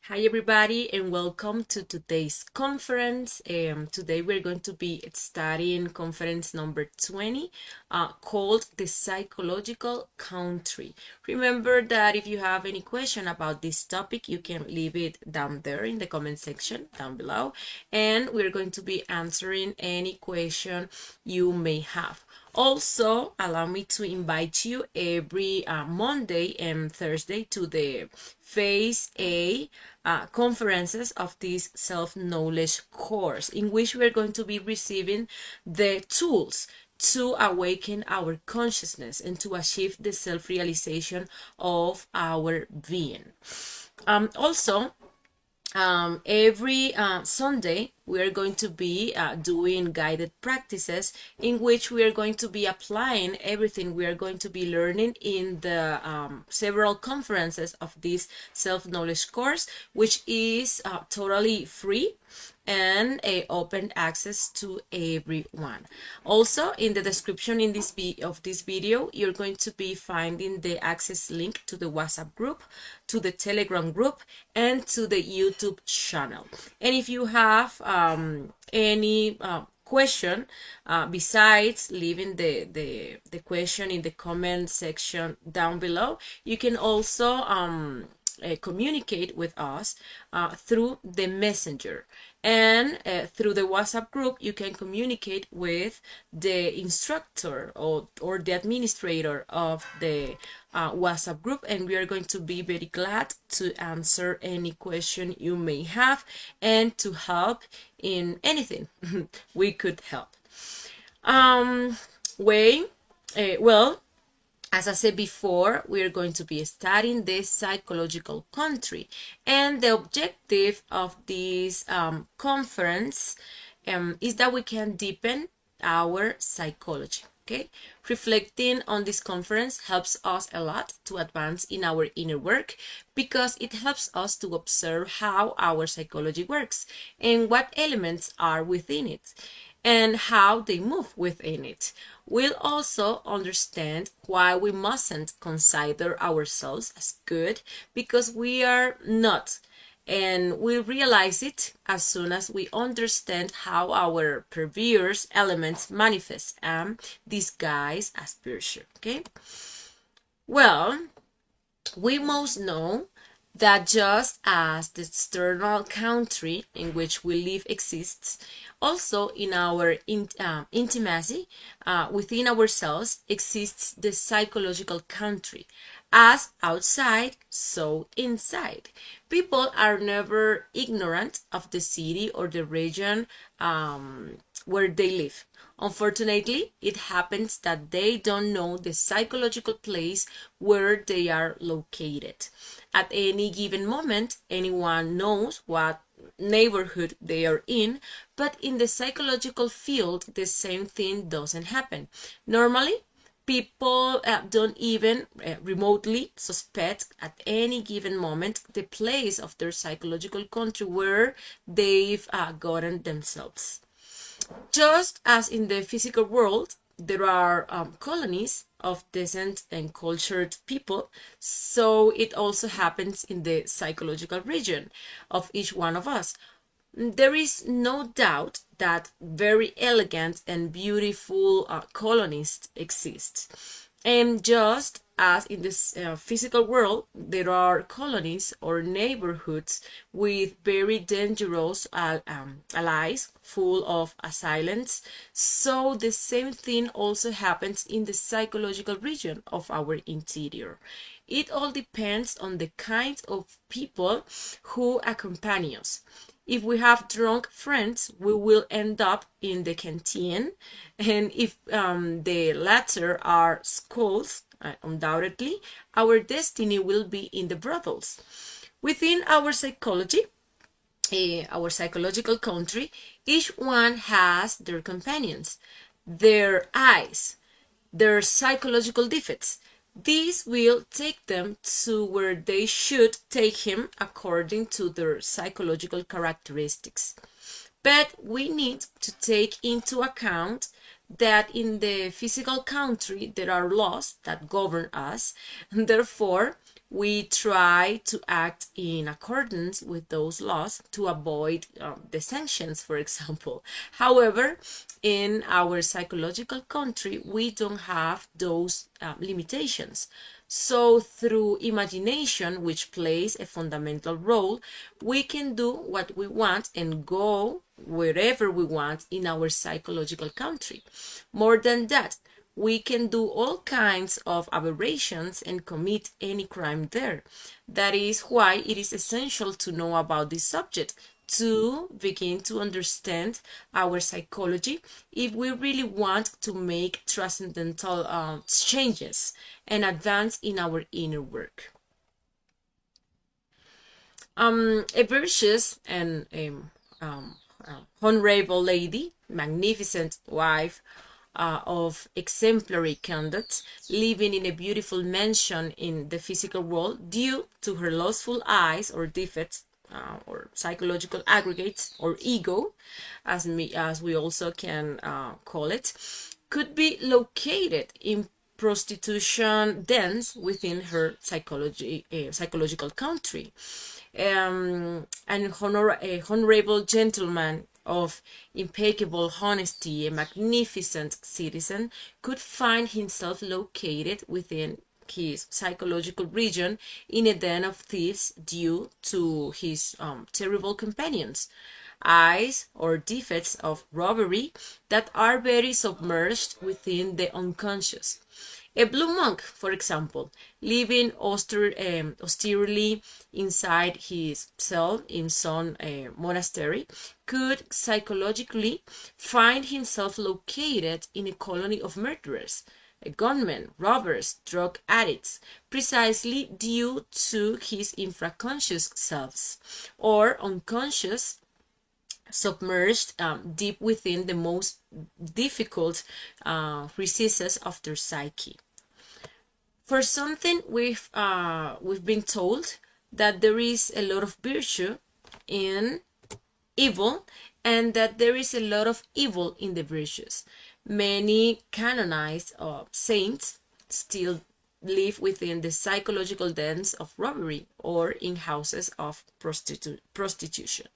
Hi everybody and welcome to today's conference. Today we're going to be studying conference number 20 called the psychological country. Remember that if you have any question about this topic, you can leave it down there in the comment section down below, and we're going to be answering any question you may have. Also, allow me to invite you every Monday and Thursday to the Phase A conferences of this self-knowledge course, in which we're going to be receiving the tools to awaken our consciousness and to achieve the self-realization of our being. Also, every Sunday, we are going to be doing guided practices in which we are going to be applying everything we are going to be learning in the several conferences of this self-knowledge course, which is totally free and open access to everyone. Also, in the description of this video, you're going to be finding the access link to the WhatsApp group, to the Telegram group, and to the YouTube channel. And if you have any question, besides leaving the question in the comment section down below, you can also communicate with us through the messenger. And through the WhatsApp group, you can communicate with the instructor or the administrator of the WhatsApp group, and we are going to be very glad to answer any question you may have and to help in anything we could help. Well, as I said before, we are going to be studying this psychological country, and the objective of this conference is that we can deepen our psychology. Okay, reflecting on this conference helps us a lot to advance in our inner work, because it helps us to observe how our psychology works and what elements are within it and how they move within it. We'll also understand why we mustn't consider ourselves as good, because we are not. And we'll realize it as soon as we understand how our perverse elements manifest and disguise as virtue. Okay? Well, we must know that just as the external country in which we live exists, also in our intimacy within ourselves exists the psychological country. As outside, so inside. People are never ignorant of the city or the region where they live. Unfortunately, it happens that they don't know the psychological place where they are located. At any given moment, anyone knows what neighborhood they are in, but in the psychological field, the same thing doesn't happen. Normally, people don't even remotely suspect at any given moment the place of their psychological country where they've gotten themselves. Just as in the physical world, there are colonies of decent and cultured people, so it also happens in the psychological region of each one of us. There is no doubt that very elegant and beautiful colonies exist. And just as in this physical world, there are colonies or neighborhoods with very dangerous allies full of assailants, so the same thing also happens in the psychological region of our interior. It all depends on the kind of people who accompany us. If we have drunk friends, we will end up in the canteen, and if the latter are schools, undoubtedly, our destiny will be in the brothels. Within our psychology, our psychological country, each one has their companions, their eyes, their psychological defects. These will take them to where they should take him according to their psychological characteristics. But we need to take into account that in the physical country there are laws that govern us, and therefore we try to act in accordance with those laws to avoid the sanctions, for example. However, in our psychological country, we don't have those limitations. So through imagination, which plays a fundamental role, we can do what we want and go wherever we want in our psychological country. More than that, we can do all kinds of aberrations and commit any crime there. That is why it is essential to know about this subject, to begin to understand our psychology if we really want to make transcendental changes and advance in our inner work. A virtuous and honorable lady, magnificent wife, of exemplary conduct, living in a beautiful mansion in the physical world due to her lustful eyes or defects, or psychological aggregates or ego, as we also can call it, could be located in prostitution dens within her psychological country. An honorable gentleman of impeccable honesty, a magnificent citizen, could find himself located within his psychological region in a den of thieves due to his terrible companions' eyes or defects of robbery that are very submerged within the unconscious. A blue monk, for example, living austerely inside his cell in some monastery, could psychologically find himself located in a colony of murderers, gunmen, robbers, drug addicts, precisely due to his infraconscious selves, or unconscious, submerged deep within the most difficult recesses of their psyche. For something we've been told that there is a lot of virtue in evil and that there is a lot of evil in the virtues. Many canonized saints still live within the psychological dens of robbery or in houses of prostitution.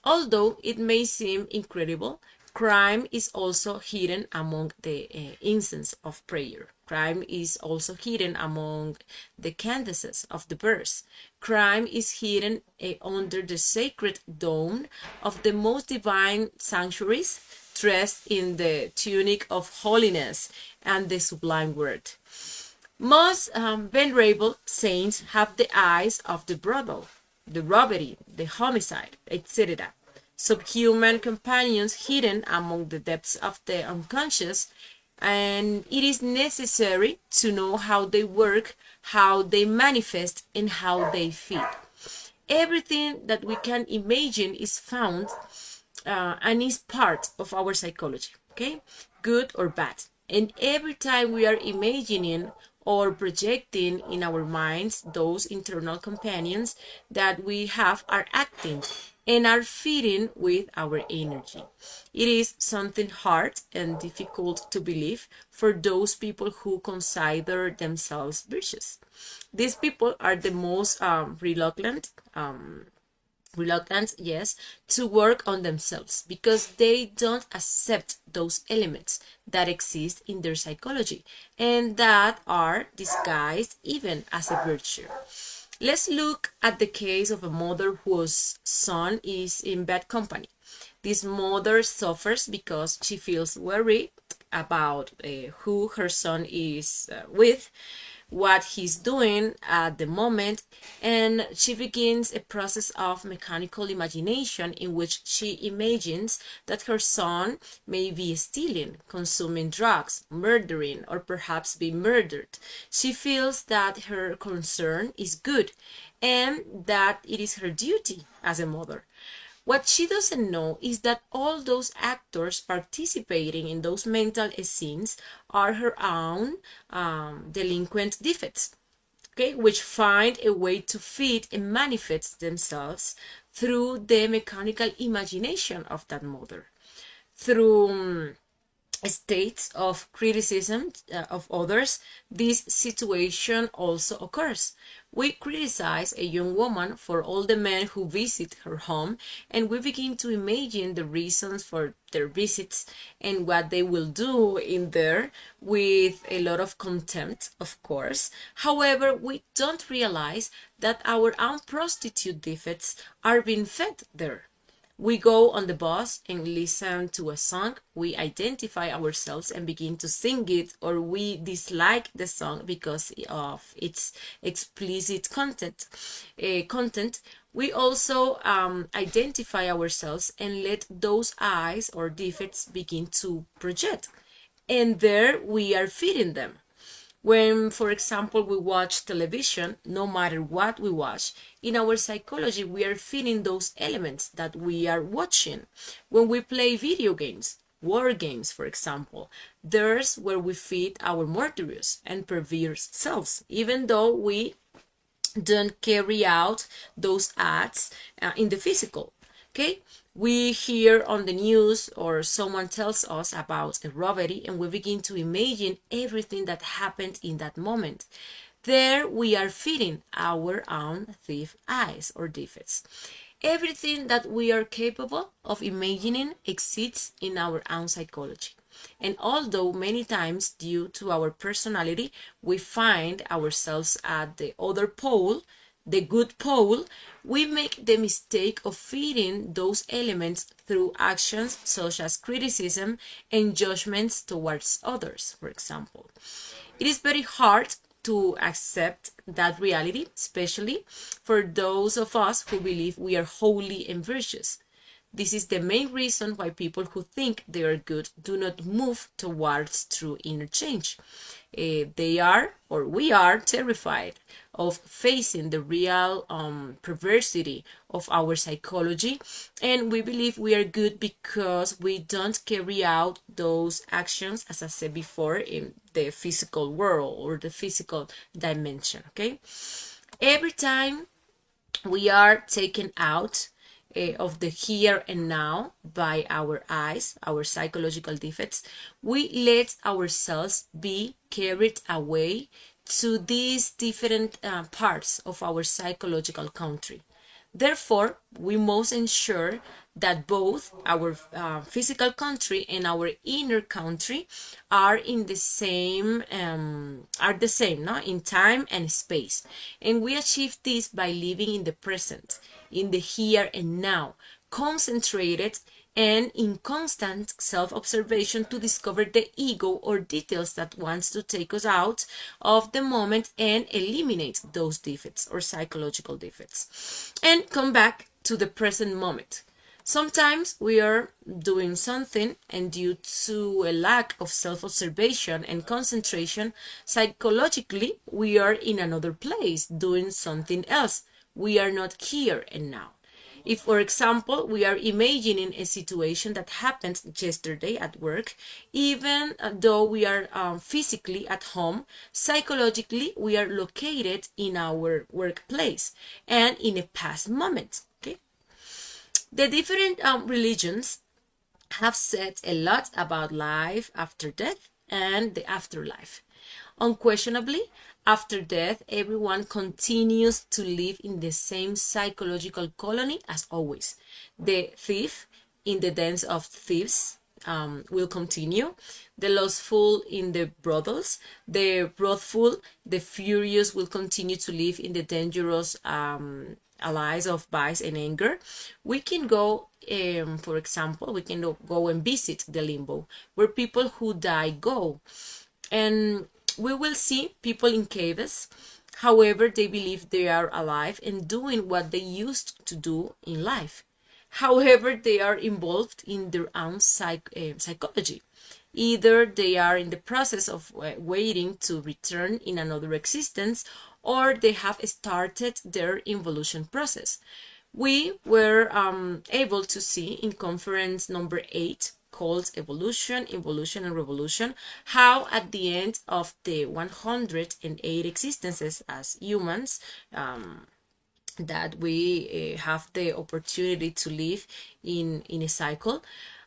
Although it may seem incredible, crime is also hidden among the incense of prayer. Crime is also hidden among the candaces of the verse. Crime is hidden under the sacred dome of the most divine sanctuaries, dressed in the tunic of holiness and the sublime word. Most venerable saints have the eyes of the brothel, the robbery, the homicide, etc. Subhuman companions hidden among the depths of the unconscious, and it is necessary to know how they work, how they manifest, and how they feed. Everything that we can imagine is found and is part of our psychology, okay? Good or bad. And every time we are imagining or projecting in our minds, those internal companions that we have are acting and are feeding with our energy. It is something hard and difficult to believe for those people who consider themselves virtuous. These people are the most reluctant, yes, to work on themselves because they don't accept those elements that exist in their psychology and that are disguised even as a virtue. Let's look at the case of a mother whose son is in bad company. This mother suffers because she feels worried about who her son is with, what he's doing at the moment, and she begins a process of mechanical imagination in which she imagines that her son may be stealing, consuming drugs, murdering, or perhaps be murdered. She feels that her concern is good and that it is her duty as a mother. What she doesn't know is that all those actors participating in those mental scenes are her own delinquent defects, okay, which find a way to feed and manifest themselves through the mechanical imagination of that mother. Through states of criticism of others, this situation also occurs. We criticize a young woman for all the men who visit her home, and we begin to imagine the reasons for their visits and what they will do in there with a lot of contempt, of course. However, we don't realize that our own prostitute defects are being fed there. We go on the bus and listen to a song, we identify ourselves and begin to sing it, or we dislike the song because of its explicit content. We also identify ourselves and let those eyes or defects begin to project. And there we are feeding them. When, for example, we watch television, no matter what we watch, in our psychology, we are feeling those elements that we are watching. When we play video games, war games, for example, there's where we feed our murderous and perverse selves, even though we don't carry out those acts in the physical. Okay, we hear on the news or someone tells us about a robbery and we begin to imagine everything that happened in that moment. There we are feeding our own thief eyes or defects. Everything that we are capable of imagining exists in our own psychology. And although many times, due to our personality, we find ourselves at the other pole, the good pole, we make the mistake of feeding those elements through actions such as criticism and judgments towards others, for example. It is very hard to accept that reality, especially for those of us who believe we are holy and virtuous. This is the main reason why people who think they are good do not move towards true inner change. They are, or we are, terrified of facing the real perversity of our psychology, and we believe we are good because we don't carry out those actions, as I said before, in the physical world or the physical dimension. Okay, every time we are taken out of the here and now by our eyes, our psychological defects, we let ourselves be carried away to these different parts of our psychological country. Therefore, we must ensure that both our physical country and our inner country are in the same no? In time and space. And we achieve this by living in the present, in the here and now, concentrated and in constant self-observation to discover the ego or details that wants to take us out of the moment and eliminate those defects or psychological defects and come back to the present moment. Sometimes we are doing something and due to a lack of self-observation and concentration, psychologically we are in another place doing something else. We are not here and now. If, for example, we are imagining a situation that happened yesterday at work, even though we are physically at home, psychologically we are located in our workplace and in a past moment. Okay, the different religions have said a lot about life after death and the afterlife. Unquestionably, after death, everyone continues to live in the same psychological colony as always. The thief in the dens of thieves will continue. The lustful in the brothels, the wrathful, the furious will continue to live in the dangerous allies of vice and anger. We can go, for example, we can go and visit the limbo, where people who die go. And we will see people in caves. However, they believe they are alive and doing what they used to do in life. However, they are involved in their own psychology. Either they are in the process of waiting to return in another existence, or they have started their involution process. We were able to see in conference number 8, called Evolution, Involution, and Revolution, how at the end of the 108 existences as humans that we have the opportunity to live in a cycle,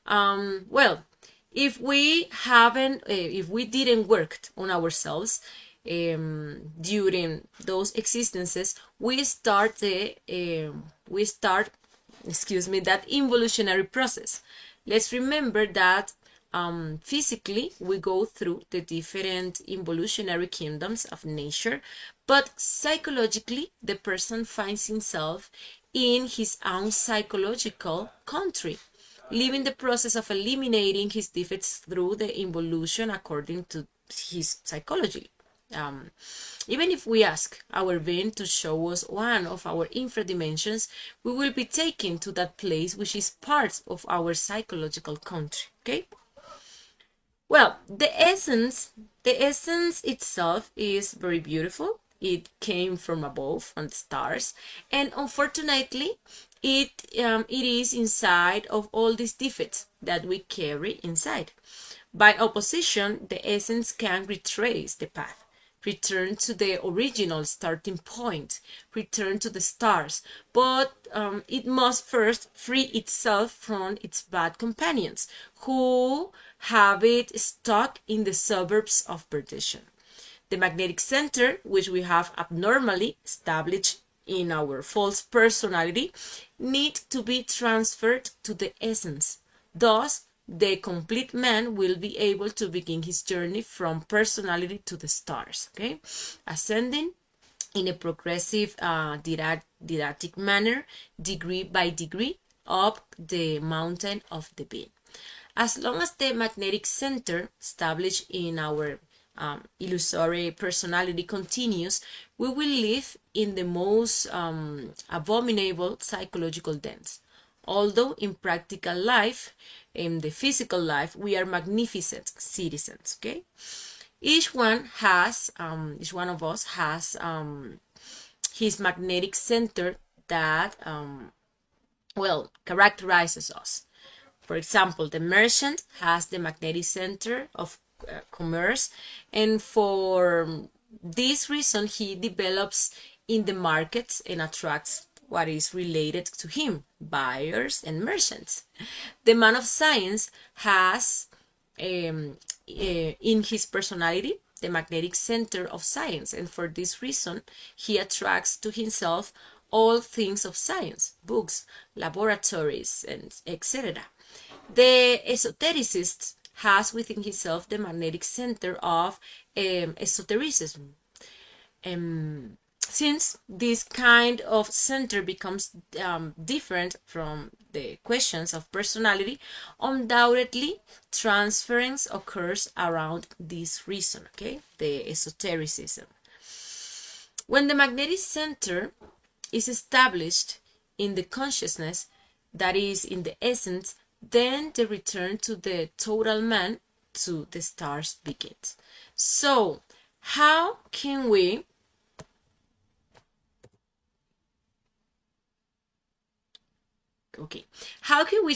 well, If we haven't, if we didn't work on ourselves during those existences, we start that evolutionary process. Let's remember that physically we go through the different evolutionary kingdoms of nature, but psychologically the person finds himself in his own psychological country, living the process of eliminating his defects through the evolution according to his psychology. Um, Even if we ask our brain to show us one of our infra dimensions, we will be taken to that place which is part of our psychological country. Okay? Well, the essence itself is very beautiful. It came from above, from the stars, and unfortunately, it is inside of all these defects that we carry inside. By opposition, the essence can retrace the path, return to the original starting point, return to the stars, but it must first free itself from its bad companions, who have it stuck in the suburbs of perdition. The magnetic center, which we have abnormally established in our false personality, need to be transferred to the essence. Thus, the complete man will be able to begin his journey from personality to the stars, okay? Ascending in a progressive didactic manner, degree by degree, up the mountain of the being. As long as the magnetic center established in our illusory personality continues, we will live in the most abominable psychological dens. Although in practical life, in the physical life, we are magnificent citizens. Okay, each one of us has his magnetic center that characterizes us. For example, the merchant has the magnetic center of commerce, and for this reason he develops in the markets and attracts what is related to him, buyers and merchants. The man of science has in his personality the magnetic center of science, and for this reason he attracts to himself all things of science, books, laboratories, and etc. The esotericist has within himself the magnetic center of esotericism. Since this kind of center becomes different from the questions of personality, undoubtedly transference occurs around this reason, okay? The esotericism. When the magnetic center is established in the consciousness, that is in the essence, then the return to the total man, to the stars, begins. So how can we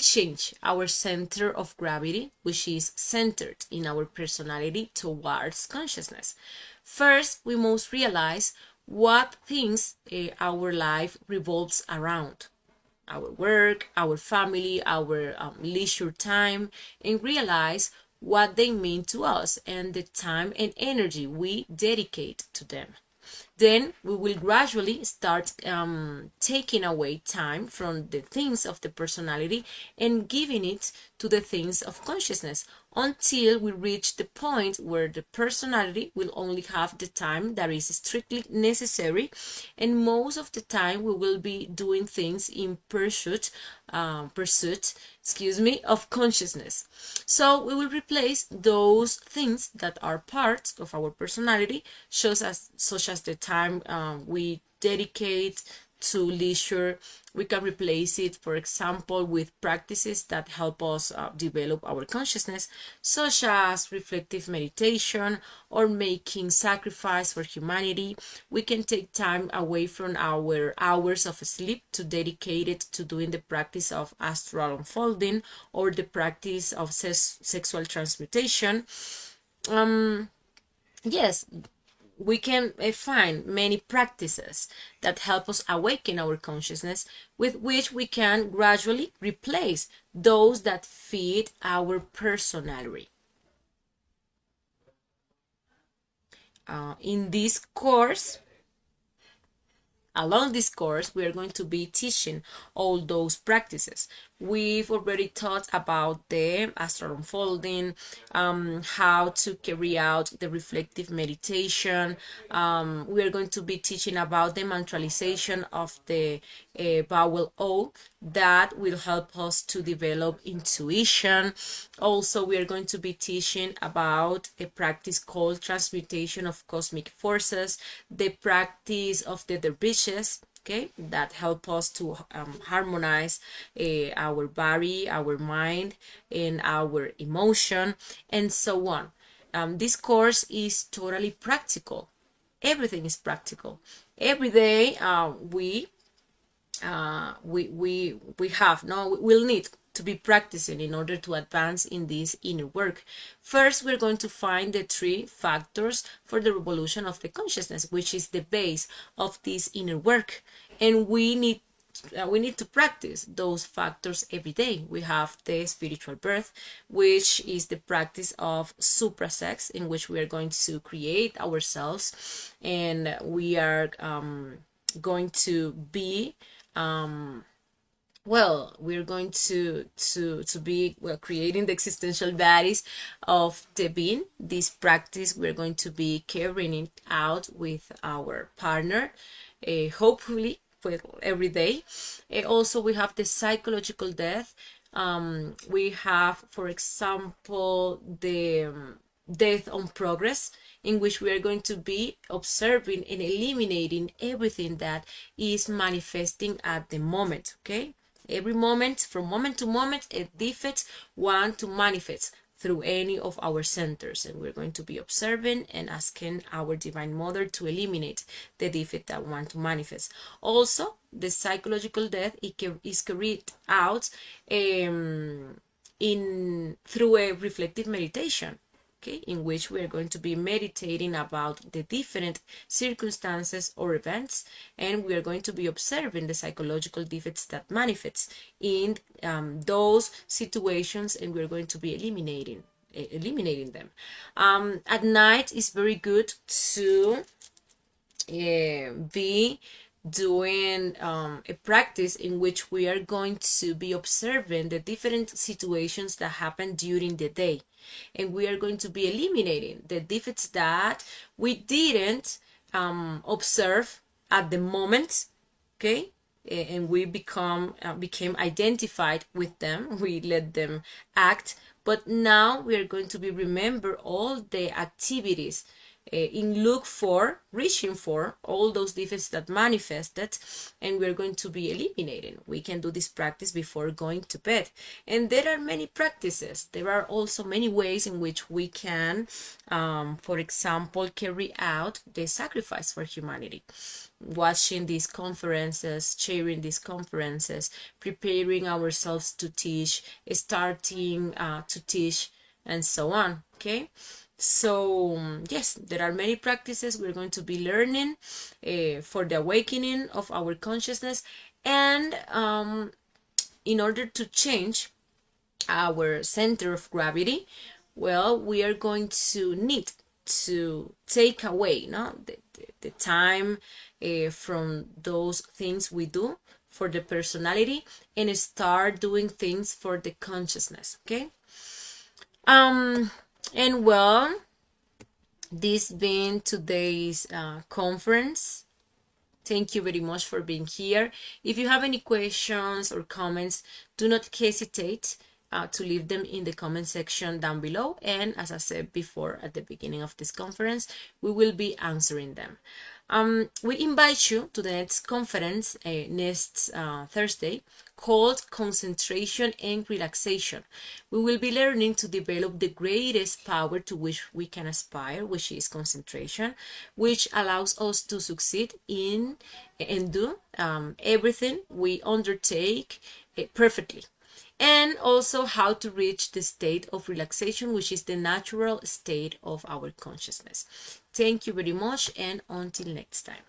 change our center of gravity, which is centered in our personality, towards consciousness? First, we must realize what things our life revolves around: our work, our family, our leisure time, and realize what they mean to us and the time and energy we dedicate to them. Then we will gradually start taking away time from the things of the personality and giving it to the things of consciousness, until we reach the point where the personality will only have the time that is strictly necessary, and most of the time we will be doing things in pursuit of consciousness. So we will replace those things that are parts of our personality, such as the time we dedicate to leisure. We can replace it, for example, with practices that help us develop our consciousness, such as reflective meditation or making sacrifice for humanity. We can take time away from our hours of sleep to dedicate it to doing the practice of astral unfolding or the practice of sexual transmutation. Yes, we can find many practices that help us awaken our consciousness, with which we can gradually replace those that feed our personality. In this course, Along this course, we are going to be teaching all those practices. We've already taught about the astral unfolding, how to carry out the reflective meditation. We are going to be teaching about the mantralization of the vowel O that will help us to develop intuition. Also, we are going to be teaching about a practice called transmutation of cosmic forces, the practice of the dervishes, okay, that help us to harmonize our body, our mind, and our emotion, and so on. This course is totally practical. Everything is practical. Every day we'll need to be practicing in order to advance in this inner work. First, we're going to find the 3 factors for the revolution of the consciousness, which is the base of this inner work, and we need to practice those factors every day. We have the spiritual birth, which is the practice of suprasex, in which we are going to create ourselves, and we are going to be we're going to be creating the existential bodies of the being. This practice we're going to be carrying it out with our partner, hopefully every day. Also, we have the psychological death. We have, for example, the death on progress, in which we are going to be observing and eliminating everything that is manifesting at the moment. Okay, every moment, from moment to moment, a defect want to manifest through any of our centers, and we're going to be observing and asking our Divine Mother to eliminate the defect that want to manifest. Also, the psychological death is carried out through a reflective meditation, okay, in which we are going to be meditating about the different circumstances or events, and we are going to be observing the psychological defects that manifest in those situations, and we're going to be eliminating them. At night, it's very good to be doing a practice in which we are going to be observing the different situations that happen during the day, and we are going to be eliminating the defects that we didn't observe at the moment, okay, and we became identified with them. We let them act, but now we are going to be remember all the activities reaching for all those defects that manifested, and we're going to be eliminating. We can do this practice before going to bed, and there are many practices. There are also many ways in which we can, for example, carry out the sacrifice for humanity. Watching these conferences, sharing these conferences, preparing ourselves to teach, starting to teach, and so on. Okay, so yes, there are many practices we're going to be learning for the awakening of our consciousness, and in order to change our center of gravity, we are going to need to take away the time from those things we do for the personality, and start doing things for the consciousness. Okay, and this being today's conference. Thank you very much for being here. If you have any questions or comments, do not hesitate to leave them in the comment section down below. And as I said before at the beginning of this conference, we will be answering them. We invite you to the next conference next Thursday, called Concentration and Relaxation. We will be learning to develop the greatest power to which we can aspire, which is concentration, which allows us to succeed in and do everything we undertake perfectly. and also how to reach the state of relaxation, which is the natural state of our consciousness. Thank you very much, and until next time.